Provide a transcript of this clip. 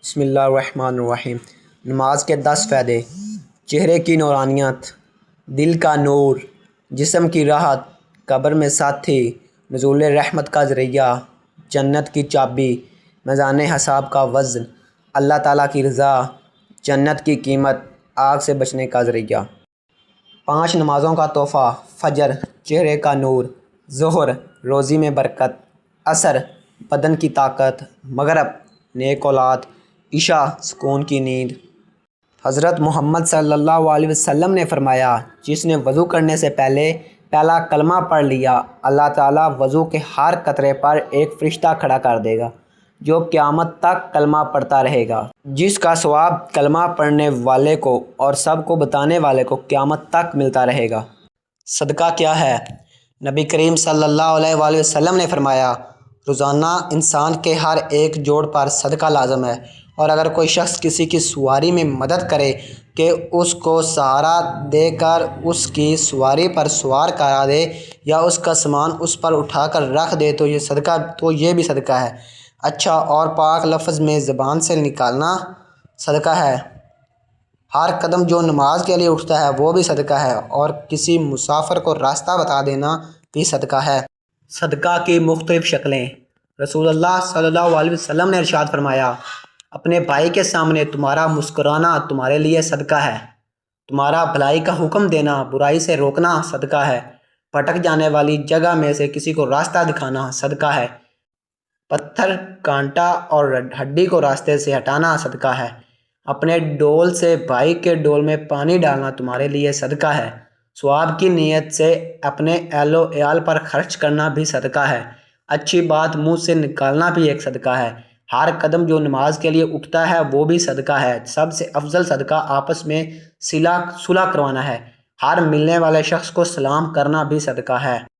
بسم اللہ الرحمن الرحیم۔ نماز کے 10 فائدے: چہرے کی نورانیت، دل کا نور، جسم کی راحت، قبر میں ساتھی، نزول رحمت کا ذریعہ، جنت کی چابی، میزان حساب کا وزن، اللہ تعالیٰ کی رضا، جنت کی قیمت، آگ سے بچنے کا ذریعہ۔ 5 نمازوں کا تحفہ: فجر چہرے کا نور، ظہر روزی میں برکت، عصر بدن کی طاقت، مغرب نیک اولاد، عشاء سکون کی نیند۔ حضرت محمد صلی اللہ علیہ وسلم نے فرمایا، جس نے وضو کرنے سے پہلا کلمہ پڑھ لیا، اللہ تعالیٰ وضو کے ہر قطرے پر ایک فرشتہ کھڑا کر دے گا جو قیامت تک کلمہ پڑھتا رہے گا، جس کا ثواب کلمہ پڑھنے والے کو اور سب کو بتانے والے کو قیامت تک ملتا رہے گا۔ صدقہ کیا ہے؟ نبی کریم صلی اللہ علیہ وآلہ وسلم نے فرمایا، روزانہ انسان کے ہر ایک جوڑ پر صدقہ لازم ہے، اور اگر کوئی شخص کسی کی سواری میں مدد کرے کہ اس کو سہارا دے کر اس کی سواری پر سوار کرا دے یا اس کا سامان اس پر اٹھا کر رکھ دے تو یہ بھی صدقہ ہے۔ اچھا اور پاک لفظ میں زبان سے نکالنا صدقہ ہے۔ ہر قدم جو نماز کے لیے اٹھتا ہے وہ بھی صدقہ ہے، اور کسی مسافر کو راستہ بتا دینا بھی صدقہ ہے۔ صدقہ کی مختلف شکلیں: رسول اللہ صلی اللہ علیہ وسلم نے ارشاد فرمایا، اپنے بھائی کے سامنے تمہارا مسکرانا تمہارے لیے صدقہ ہے، تمہارا بھلائی کا حکم دینا، برائی سے روکنا صدقہ ہے، بھٹک جانے والی جگہ میں سے کسی کو راستہ دکھانا صدقہ ہے، پتھر کانٹا اور ہڈی کو راستے سے ہٹانا صدقہ ہے، اپنے ڈول سے بھائی کے ڈول میں پانی ڈالنا تمہارے لیے صدقہ ہے، ثواب کی نیت سے اپنے اہل و عیال پر خرچ کرنا بھی صدقہ ہے، اچھی بات منہ سے نکالنا بھی ایک صدقہ ہے، ہر قدم جو نماز کے لیے اٹھتا ہے وہ بھی صدقہ ہے، سب سے افضل صدقہ آپس میں صلح کروانا ہے، ہر ملنے والے شخص کو سلام کرنا بھی صدقہ ہے۔